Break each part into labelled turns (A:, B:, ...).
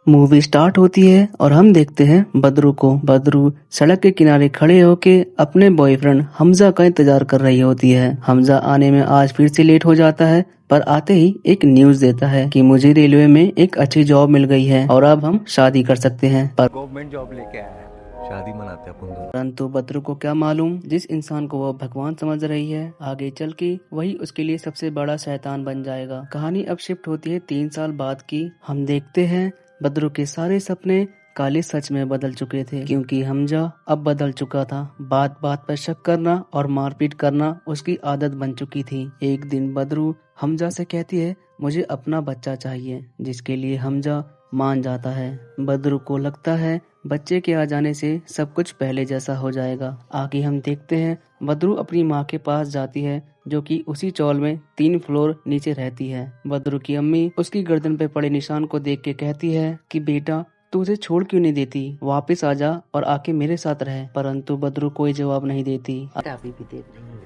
A: Movie start होती है और हम देखते हैं बदरू को। बदरू सड़क के किनारे खड़े होके अपने बॉयफ्रेंड हमजा का इंतजार कर रही होती है। हमजा आने में आज फिर से लेट हो जाता है, पर आते ही एक न्यूज देता है कि मुझे रेलवे में एक अच्छी जॉब मिल गई है और अब हम शादी कर सकते हैं। पर
B: गवर्नमेंट जॉब लेके आया है, शादी मनाते हैं अपन दोनों।
A: परंतु बदरू को क्या मालूम, जिस इंसान को वह भगवान समझ रही है आगे चल के वही उसके लिए सबसे बड़ा शैतान बन जाएगा। कहानी अब शिफ्ट होती है 3 साल बाद की। हम देखते हैं बदरू के सारे सपने काले सच में बदल चुके थे, क्योंकि हमजा अब बदल चुका था। बात बात पर शक करना और मारपीट करना उसकी आदत बन चुकी थी। एक दिन बदरू हमजा से कहती है मुझे अपना बच्चा चाहिए, जिसके लिए हमजा मान जाता है। बदरू को लगता है बच्चे के आ जाने से सब कुछ पहले जैसा हो जाएगा। आगे हम देखते हैं बदरू अपनी माँ के पास जाती है, जो कि उसी चौल में 3 फ्लोर नीचे रहती है। बदरू की अम्मी उसकी गर्दन पे पड़े निशान को देख के कहती है कि बेटा तू उसे छोड़ क्यों नहीं देती, वापस आ जा और आके मेरे साथ रहे। परंतु बदरू कोई जवाब नहीं देती।
C: अभी भी देख रही हूँ,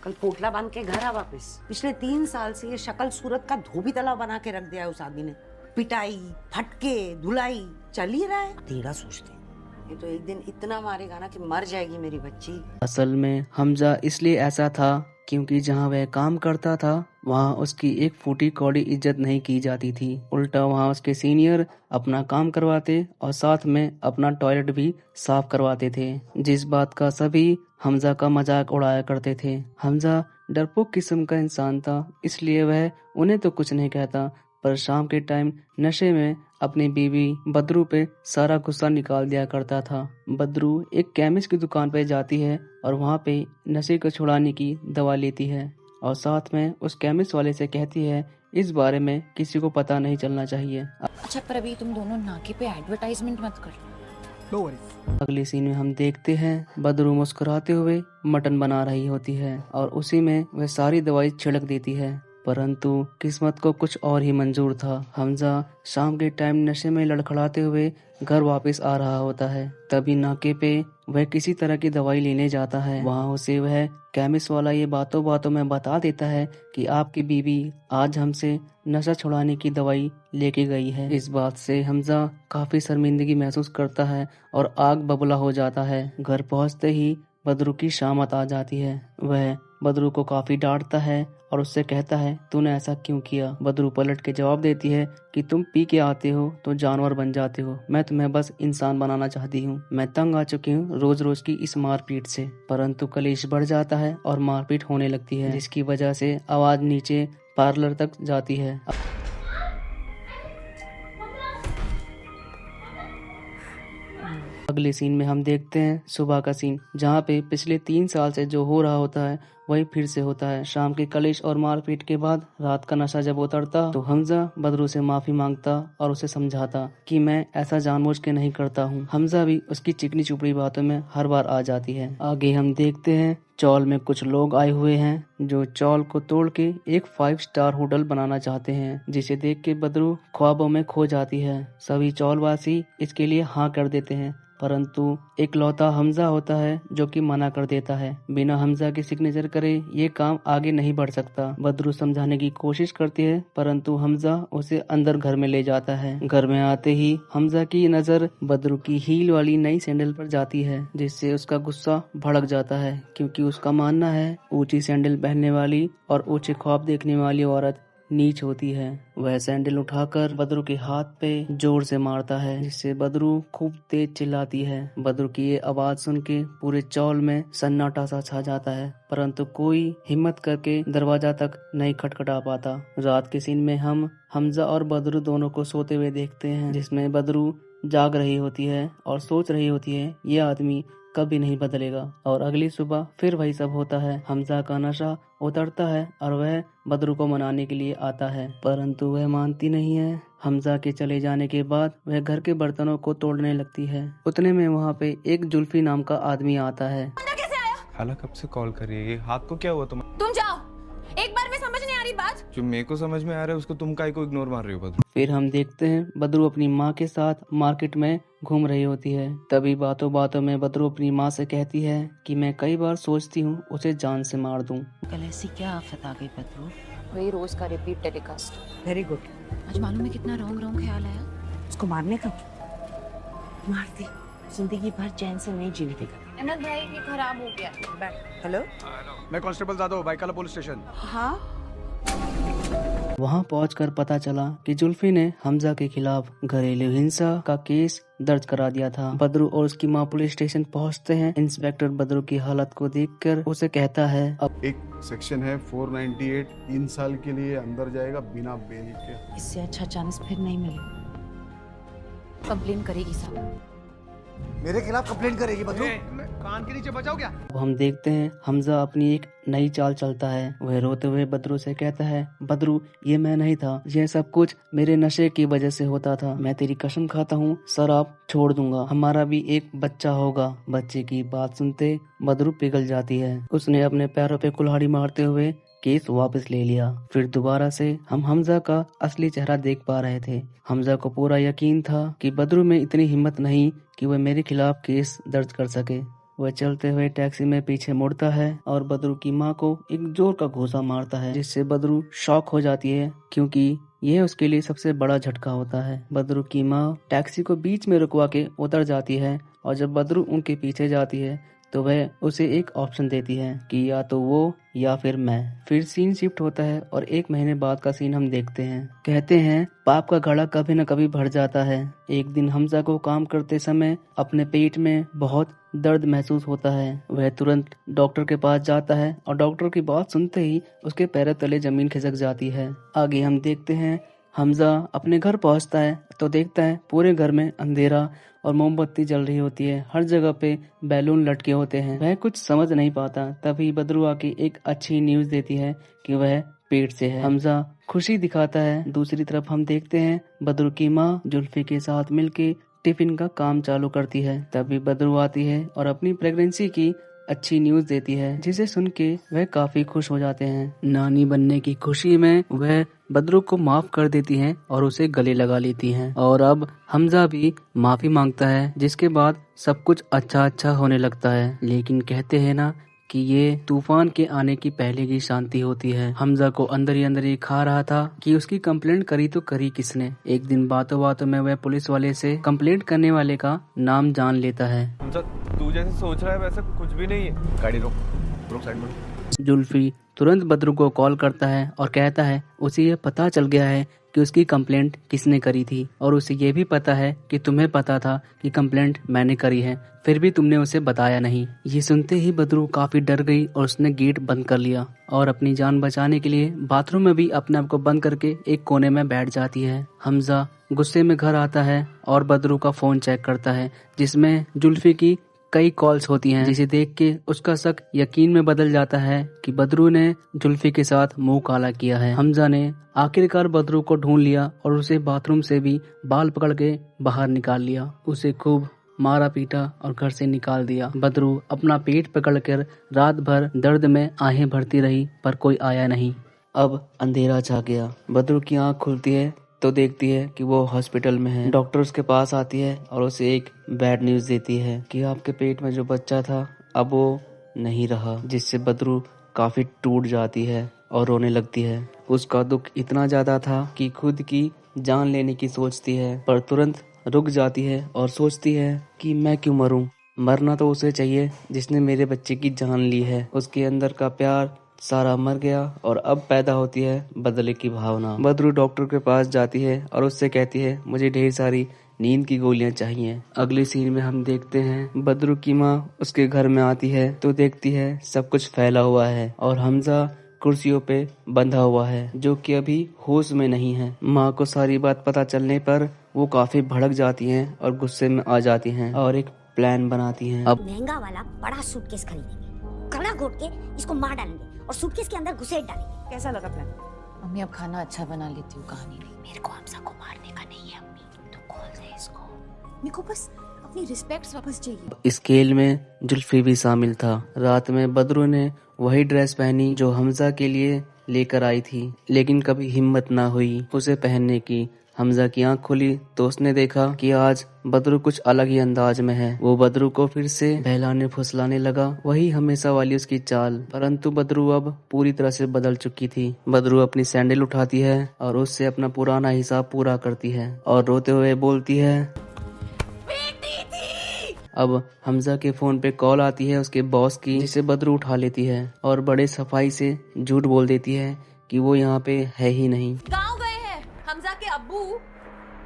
C: कल पोटला बांध के घर आ वापस। पिछले 3 साल से ये शक्ल सूरत का धोबी तालाब बना के रख दिया है उस आदमी ने। पिटाई, फटके, धुलाई चल ही रहा है। तेरा सोचते ये तो एक दिन इतना मारेगा ना कि मर जाएगी मेरी बच्ची।
A: असल में हमजा इसलिए ऐसा था क्योंकि जहाँ वह काम करता था वहाँ उसकी एक फूटी कौड़ी इज्जत नहीं की जाती थी। उल्टा वहाँ उसके सीनियर अपना काम करवाते और साथ में अपना टॉयलेट भी साफ करवाते थे, जिस बात का सभी हमजा का मजाक उड़ाया करते थे। हमजा डरपोक किस्म का इंसान था, इसलिए वह उन्हें तो कुछ नहीं कहता, पर शाम के टाइम नशे में अपनी बीवी बदरू पे सारा गुस्सा निकाल दिया करता था। बदरू एक केमिस्ट की दुकान पे जाती है और वहाँ पे नशे को छुड़ाने की दवा लेती है और साथ में उस केमिस्ट वाले से कहती है इस बारे में किसी को पता नहीं चलना चाहिए।
D: अच्छा, पर अभी तुम दोनों नाके पे एडवर्टाइजमेंट मत कर।
A: अगले सीन में हम देखते हैं बदरू मुस्कुराते हुए मटन बना रही होती है और उसी में वह सारी दवाई छिड़क देती है, परंतु किस्मत को कुछ और ही मंजूर था। हमजा शाम के टाइम नशे में लड़खड़ाते हुए घर वापस आ रहा होता है। तभी नाके पे वह किसी तरह की दवाई लेने जाता है। वहाँ उसे वह केमिस्ट वाला ये बातों बातों में बता देता है कि आपकी बीवी आज हमसे नशा छुड़ाने की दवाई लेके गई है। इस बात से हमजा काफी शर्मिंदगी महसूस करता है और आग बबूला हो जाता है। घर पहुँचते ही बदरू की शामत आ जाती है। वह बदरू को काफी डांटता है और उससे कहता है तूने ऐसा क्यों किया। बदरू पलट के जवाब देती है कि तुम पी के आते हो तो जानवर बन जाते हो, मैं तुम्हें बस इंसान बनाना चाहती हूँ। मैं तंग आ चुकी हूँ रोज रोज की इस मारपीट से। परंतु कलेश बढ़ जाता है और मारपीट होने लगती है, जिसकी वजह से आवाज नीचे पार्लर तक जाती है। अगले सीन में हम देखते हैं सुबह का सीन, जहाँ पे पिछले 3 साल से जो हो रहा होता है वही फिर से होता है। शाम के कलेश और मारपीट के बाद रात का नशा जब उतरता तो हमजा बदरू से माफी मांगता और उसे समझाता कि मैं ऐसा जानबूझ के नहीं करता हूँ। हमजा भी उसकी चिकनी चुपड़ी बातों में हर बार आ जाती है। आगे हम देखते हैं चौल में कुछ लोग आए हुए हैं जो चौल को तोड़ के एक 5 स्टार होटल बनाना चाहते हैं, जिसे देख के बदरू ख्वाबों में खो जाती है। सभी चौलवासी इसके लिए हाँ कर देते हैं, परंतु एक लौता हमजा होता है जो कि मना कर देता है। बिना हमजा के सिग्नेचर करे ये काम आगे नहीं बढ़ सकता। बदरू समझाने की कोशिश करती है, परंतु हमजा उसे अंदर घर में ले जाता है। घर में आते ही हमजा की नजर बदरू की हील वाली नई सैंडल पर जाती है, जिससे उसका गुस्सा भड़क जाता है, क्योंकि उसका मानना है ऊंची सैंडल पहनने वाली और ऊंचे ख्वाब देखने वाली औरत नीच होती है। वह सैंडल उठाकर बदरू के हाथ पे जोर से मारता है, जिससे बदरू खूब तेज चिल्लाती है। बदरू की ये आवाज सुन के पूरे चौल में सन्नाटा सा छा जाता है, परंतु कोई हिम्मत करके दरवाजा तक नहीं खटखटा पाता। रात के सीन में हम हमजा और बदरू दोनों को सोते हुए देखते हैं, जिसमें बदरू जाग रही होती है और सोच रही होती है ये आदमी कभी नहीं बदलेगा। और अगली सुबह फिर वही सब होता है। हमजा का नशा उतरता है और वह बदरू को मनाने के लिए आता है, परंतु वह मानती नहीं है। हमजा के चले जाने के बाद वह घर के बर्तनों को तोड़ने लगती है। उतने में वहाँ पे एक जुल्फी नाम का आदमी आता है।
D: कैसे आया?
B: हाला कब से कॉल कर रही है, ये हाथ को क्या हुआ तुम
D: जाओ, एक बार में समझ नहीं आ रही बात।
B: जो मेरे को समझ में आ रहा है उसको तुम काहे को इग्नोर मार रही हो बदरू।
A: फिर हम देखते हैं बदरू अपनी माँ के साथ मार्केट में घूम रही होती है। तभी बातों बातों में बदरू अपनी माँ से कहती है कि मैं कई बार सोचती हूँ उसे जान से मार दूं।
C: कल ऐसी क्या आफत आ गई बदरू?
D: वही रोज का रिपीट टेलीकास्ट।
C: Very good.
D: आज मालूम है कितना रॉन्ग ख्याल आया।
C: उसको मारने का मार दे, जिंदगी भर चैन से नहीं जीने देगा।
D: अहमद भाई ये खराब हो गया।
C: हेलो,
E: मैं कांस्टेबल जादव, बाइकाला पुलिस स्टेशन।
C: हाँ
A: वहां पहुंचकर पता चला कि जुल्फी ने हमजा के खिलाफ घरेलू हिंसा का केस दर्ज करा दिया था। बदरू और उसकी मां पुलिस स्टेशन पहुंचते हैं। इंस्पेक्टर बदरू की हालत को देखकर उसे कहता है, अब
E: एक सेक्शन है 498, 3 साल के लिए अंदर जाएगा बिना बेल के।
C: इससे अच्छा चांस फिर नहीं मिलेगा।
D: कंप्लेन करेगी साहब।
E: मेरे खिलाफ कंप्लेंट करेगी बदरू? कान के नीचे बचाओ क्या?
A: हम देखते हैं हमजा अपनी एक नई चाल चलता है। वह रोते हुए बदरू से कहता है, बदरू ये मैं नहीं था, यह सब कुछ मेरे नशे की वजह से होता था। मैं तेरी कसम खाता हूँ शराब छोड़ दूंगा, हमारा भी एक बच्चा होगा। बच्चे की बात सुनते बदरू पिघल जाती है। उसने अपने पैरों पे कुल्हाड़ी मारते हुए केस वापस ले लिया। फिर दोबारा से हम हमजा का असली चेहरा देख पा रहे थे। हमजा को पूरा यकीन था कि बदरू में इतनी हिम्मत नहीं कि वह मेरे खिलाफ केस दर्ज कर सके। वह चलते हुए टैक्सी में पीछे मुड़ता है और बदरू की मां को एक जोर का घूंसा मारता है, जिससे बदरू शॉक हो जाती है क्योंकि यह उसके लिए सबसे बड़ा झटका होता है। बदरू की मां टैक्सी को बीच में रुकवा के उतर जाती है और जब बदरू उनके पीछे जाती है तो वह उसे एक ऑप्शन देती है कि या तो वो या फिर मैं। फिर सीन शिफ्ट होता है और 1 महीने बाद का सीन हम देखते हैं। कहते हैं पाप का घड़ा कभी न कभी भर जाता है। एक दिन हमजा को काम करते समय अपने पेट में बहुत दर्द महसूस होता है। वह तुरंत डॉक्टर के पास जाता है और डॉक्टर की बात सुनते ही उसके पैरों तले जमीन खिसक जाती है। आगे हम देखते हैं हमजा अपने घर पहुंचता है तो देखता है पूरे घर में अंधेरा और मोमबत्ती जल रही होती है। हर जगह पे बैलून लटके होते हैं। वह कुछ समझ नहीं पाता। तभी बदरू आके एक अच्छी न्यूज देती है कि वह पेट से है। हमजा खुशी दिखाता है। दूसरी तरफ हम देखते हैं बदरू की माँ जुल्फी के साथ मिलके टिफिन का काम चालू करती है। तभी बदरू आती है और अपनी प्रेगनेंसी की अच्छी न्यूज देती है, जिसे सुन के वह काफी खुश हो जाते हैं। नानी बनने की खुशी में वह बदरू को माफ कर देती हैं और उसे गले लगा लेती हैं। और अब हमजा भी माफी मांगता है, जिसके बाद सब कुछ अच्छा होने लगता है। लेकिन कहते हैं ना कि ये तूफान के आने की पहले की शांति होती है। हमजा को अंदर ही खा रहा था कि उसकी कंप्लेंट करी तो करी किसने। एक दिन बातों बातों में वह पुलिस वाले से कंप्लेंट करने वाले का नाम जान लेता है।
B: हमजा तू जैसे सोच रहा है वैसा कुछ भी नहीं है।
E: गाड़ी रोक साइड में।
A: जुल्फी तुरंत बदरू को कॉल करता है और कहता है उसे ये पता चल गया है कि उसकी कंप्लेंट किसने करी थी और उसे ये भी पता है कि तुम्हें पता था कि कंप्लेंट मैंने करी है, फिर भी तुमने उसे बताया नहीं। ये सुनते ही बदरू काफी डर गई और उसने गेट बंद कर लिया और अपनी जान बचाने के लिए बाथरूम में भी अपने आप को बंद करके एक कोने में बैठ जाती है। हमजा गुस्से में घर आता है और बदरू का फोन चेक करता है, जिसमें जुल्फी की कई कॉल्स होती हैं, जिसे देख के उसका शक यकीन में बदल जाता है कि बदरू ने जुल्फी के साथ मुंह काला किया है। हमजा ने आखिरकार बदरू को ढूंढ लिया और उसे बाथरूम से भी बाल पकड़ के बाहर निकाल लिया। उसे खूब मारा पीटा और घर से निकाल दिया। बदरू अपना पेट पकड़कर रात भर दर्द में आहें भरती रही, पर कोई आया नहीं। अब अंधेरा छा गया। बदरू की आंख खुलती है तो देखती है कि वो हॉस्पिटल में है। डॉक्टर उसके पास आती है और उसे एक बैड न्यूज देती है कि आपके पेट में जो बच्चा था अब वो नहीं रहा, जिससे बदरू काफी टूट जाती है और रोने लगती है। उसका दुख इतना ज्यादा था कि खुद की जान लेने की सोचती है, पर तुरंत रुक जाती है और सोचती है कि मैं क्यों मरूं। मरना तो उसे चाहिए जिसने मेरे बच्चे की जान ली है। उसके अंदर का प्यार सारा मर गया और अब पैदा होती है बदले की भावना। बदरू डॉक्टर के पास जाती है और उससे कहती है मुझे ढेर सारी नींद की गोलियां चाहिए। अगले सीन में हम देखते हैं बदरू की माँ उसके घर में आती है तो देखती है सब कुछ फैला हुआ है और हमजा कुर्सियों पे बंधा हुआ है, जो कि अभी होश में नहीं है। माँ को सारी बात पता चलने पर वो काफी भड़क जाती हैं और गुस्से में आ जाती हैं और एक प्लान बनाती हैं। अब
F: महंगा वाला बड़ा सूटकेस खरीदेंगे, कड़ा घोट के इसको मार डालेंगे और सूटकेस के अंदर घुसेड़ डालेंगे।
C: कैसा लगा प्लान?
D: मम्मी अब खाना अच्छा बना लेती हूँ, कहानी नहीं।
F: मेरे को हमजा को मारने का नहीं है अम्मी, तो कॉल दे इसको।
D: मेरे को बस अपनी रिस्पेक्ट वापस चाहिए।
A: इस खेल में जुल्फी भी शामिल था। रात में बदरू ने वही ड्रेस पहनी जो हमजा के लिए लेकर आई थी, लेकिन कभी हिम्मत ना हुई उसे पहनने की। हमजा की आंख खुली तो उसने देखा कि आज बदरू कुछ अलग ही अंदाज में है। वो बदरू को फिर से बहलाने फुसलाने लगा, वही हमेशा वाली उसकी चाल। परंतु बदरू अब पूरी तरह से बदल चुकी थी। बदरू अपनी सैंडल उठाती है और उससे अपना पुराना हिसाब पूरा करती है और रोते हुए बोलती है। अब हमजा के फोन पे कॉल आती है उसके बॉस की, जिसे बदरू उठा लेती है और बड़े सफाई से झूठ बोल देती है कि वो यहाँ पे है ही नहीं।
G: गाँव गए हैं, हमजा के अब्बू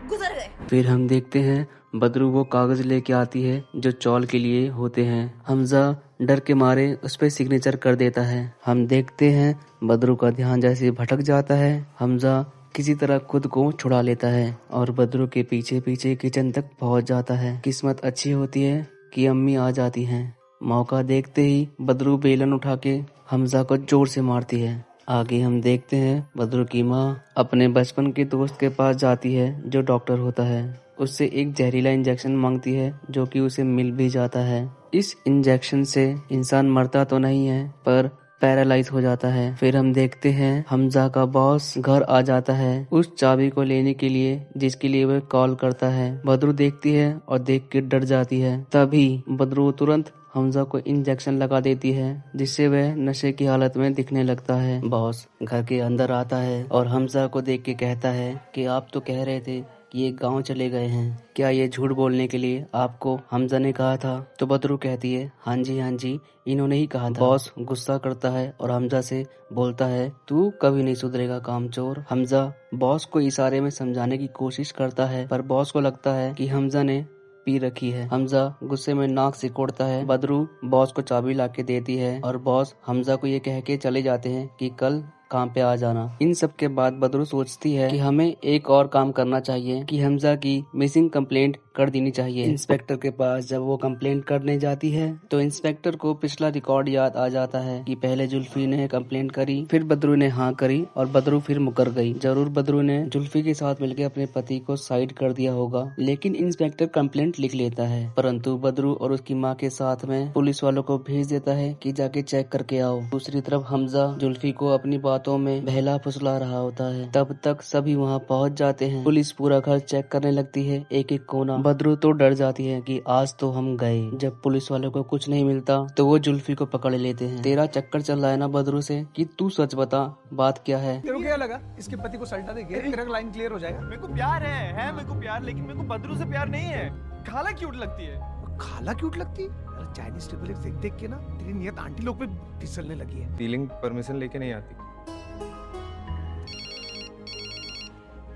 G: गुजर गए।
A: फिर हम देखते हैं बदरू वो कागज लेके आती है जो चौल के लिए होते हैं। हमजा डर के मारे उस पे सिग्नेचर कर देता है। हम देखते हैं बदरू का ध्यान जैसे भटक जाता है। हमजा किसी तरह खुद को छुड़ा लेता है और बदरू के पीछे पीछे किचन तक पहुंच जाता है। किस्मत अच्छी होती है कि अम्मी आ जाती हैं। मौका देखते ही बदरू बेलन उठा के हमजा को जोर से मारती है। आगे हम देखते हैं बदरू की माँ अपने बचपन के दोस्त के पास जाती है जो डॉक्टर होता है। उससे एक जहरीला इंजेक्शन मांगती है जो कि उसे मिल भी जाता है। इस इंजेक्शन से इंसान मरता तो नहीं है पर पैरालाइज हो जाता है। फिर हम देखते हैं हमजा का बॉस घर आ जाता है उस चाबी को लेने के लिए जिसके लिए वह कॉल करता है। बदरू देखती है और देख के डर जाती है। तभी बदरू तुरंत हमजा को इंजेक्शन लगा देती है जिससे वह नशे की हालत में दिखने लगता है। बॉस घर के अंदर आता है और हमजा को देख के कहता है कि आप तो कह रहे थे कि ये गांव चले गए हैं, क्या ये झूठ बोलने के लिए आपको हमजा ने कहा था? तो बदरू कहती है हाँ जी इन्होंने ही कहा था। बॉस गुस्सा करता है और हमजा से बोलता है तू कभी नहीं सुधरेगा कामचोर। हमजा बॉस को इशारे में समझाने की कोशिश करता है पर बॉस को लगता है कि हमजा ने पी रखी है। हमजा गुस्से में नाक सिकोड़ता है। बदरू बॉस को चाबी लाके देती है और बॉस हमजा को ये कह के चले जाते हैं कि कल काम पे आ जाना। इन सब के बाद बदरू सोचती है कि हमें एक और काम करना चाहिए कि हमजा की मिसिंग कंप्लेंट कर देनी चाहिए। इंस्पेक्टर के पास जब वो कंप्लेंट करने जाती है तो इंस्पेक्टर को पिछला रिकॉर्ड याद आ जाता है कि पहले जुल्फी ने कंप्लेंट करी, फिर बदरू ने हाँ करी और बदरू फिर मुकर गई। जरूर बदरू ने जुल्फी के साथ मिलकर अपने पति को साइड कर दिया होगा, लेकिन इंस्पेक्टर कंप्लेंट लिख लेता है। परंतु बदरू और उसकी माँ के साथ में पुलिस वालों को भेज देता है कि जाके चेक करके आओ। दूसरी तरफ हमजा जुल्फी को अपनी बातों में बहला फुसला रहा होता है। तब तक सभी वहाँ पहुँच जाते हैं। पुलिस पूरा घर चेक करने लगती है, एक एक कोना। बदरू तो डर जाती है कि आज तो हम गए। जब पुलिस वालों को कुछ नहीं मिलता तो वो जुल्फी को पकड़ लेते हैं। तेरा चक्कर चल रहा है ना बदरू से कि तू सच बता बात क्या है?
H: तेरे को क्या लगा इसके पति को सल्टा देंगे तेरा लाइन क्लियर हो जाएगा?
B: मेरे को प्यार है मेरे को प्यार, लेकिन मेरे को बदरू से प्यार नहीं है। खाला क्यूट लगती है।
H: खाला क्यूट लगती है? अरे चाइनीज ट्रिपल एक्स देख के ना तेरी नियत आंटी लोग पे फिसलने लगी है।
B: डीलिंग परमिशन लेके नहीं आती।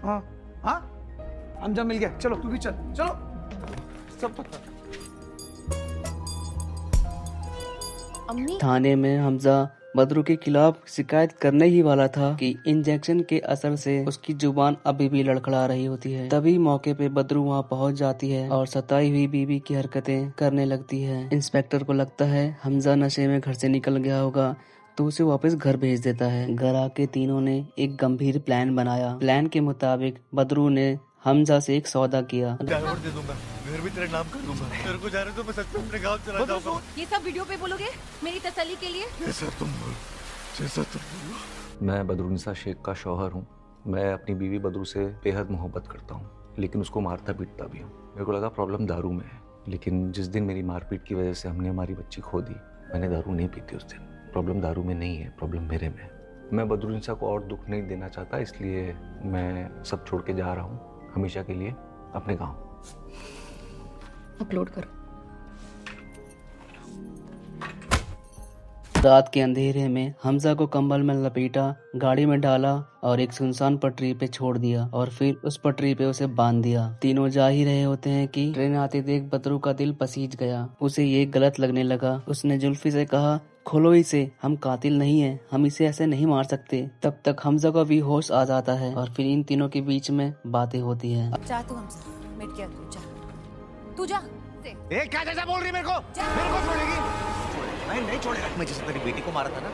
H: हाँ हमजा मिल गया, चलो तू भी चल। चलो सब पता।
G: अम्मी
A: थाने में हमजा बदरू के खिलाफ शिकायत करने ही वाला था कि इंजेक्शन के असर से उसकी जुबान अभी भी लड़खड़ा रही होती है। तभी मौके पे बदरू वहाँ पहुँच जाती है और सताई हुई बीवी की हरकतें करने लगती है। इंस्पेक्टर को लगता है हमजा नशे में घर से निकल गया होगा तो उसे वापस घर भेज देता है। घर आके तीनों ने एक गंभीर प्लान बनाया। प्लान के मुताबिक बदरू ने हमजा से एक सौदा किया।
B: डायवर्ट दे दूंगा, घर भी तेरे नाम कर दूंगा। तेरे को जा रहे तो मैं सच में अपने गांव चला जाऊंगा।
G: ये सब वीडियो पे बोलोगे मेरी तसल्ली के लिए?
B: जैसा तुम बोलो।
I: मैं बदरुनिसा शेख का शौहर हूँ। मैं अपनी बीवी बदरू से बेहद मोहब्बत करता हूँ, लेकिन उसको मारता पीटता भी हूँ। मेरे को लगा प्रॉब्लम दारू में है, लेकिन जिस दिन मेरी मारपीट की वजह से हमने हमारी बच्ची खो दी, मैंने दारू नहीं पीती उस दिन। प्रॉब्लम दारू में नहीं है, प्रॉब्लम मेरे में है। मैं बदरुनिसा को और दुख नहीं देना चाहता, इसलिए मैं सब छोड़ के जा रहा हूँ हमेशा के लिए अपने गांव।
D: अपलोड करो।
A: रात के अंधेरे में हमजा को कंबल में लपेटा, गाड़ी में डाला और एक सुनसान पटरी पे छोड़ दिया और फिर उस पटरी पे उसे बांध दिया। तीनों जा ही रहे होते हैं कि ट्रेन आते देख बदरू का दिल पसीज गया। उसे ये गलत लगने लगा। उसने जुल्फी से कहा खोलो इसे, हम कातिल नहीं है, हम इसे ऐसे नहीं मार सकते। तब तक हमजा का भी होश आ जाता है और फिर इन तीनों के बीच में बातें होती हैं।
D: जा तू हमसे मिट गया, तू जा।
H: ए क्या जैसा बोल रही है मेरे को छोड़ेगी? मैं नहीं छोड़ेगा। मैं जैसे तेरी बेटी को मारा था ना,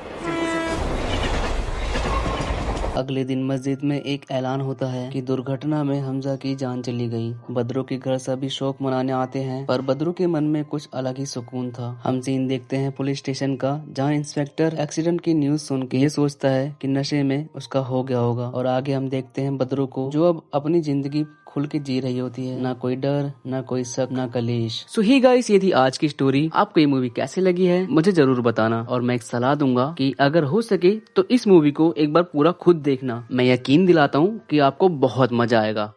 A: अगले दिन मस्जिद में एक ऐलान होता है कि दुर्घटना में हमजा की जान चली गई। बदरू के घर सभी शोक मनाने आते हैं, पर बदरू के मन में कुछ अलग ही सुकून था। हम सीन देखते हैं पुलिस स्टेशन का, जहां इंस्पेक्टर एक्सीडेंट की न्यूज सुन के ये सोचता है कि नशे में उसका हो गया होगा। और आगे हम देखते हैं बदरू को, जो अब अपनी जिंदगी खुल के जी रही होती है, ना कोई डर, ना कोई शक, ना कलेश। सो ही गाइस, ये थी आज की स्टोरी। आपको ये मूवी कैसे लगी है मुझे जरूर बताना, और मैं एक सलाह दूंगा कि अगर हो सके तो इस मूवी को एक बार पूरा खुद देखना। मैं यकीन दिलाता हूँ कि आपको बहुत मजा आएगा।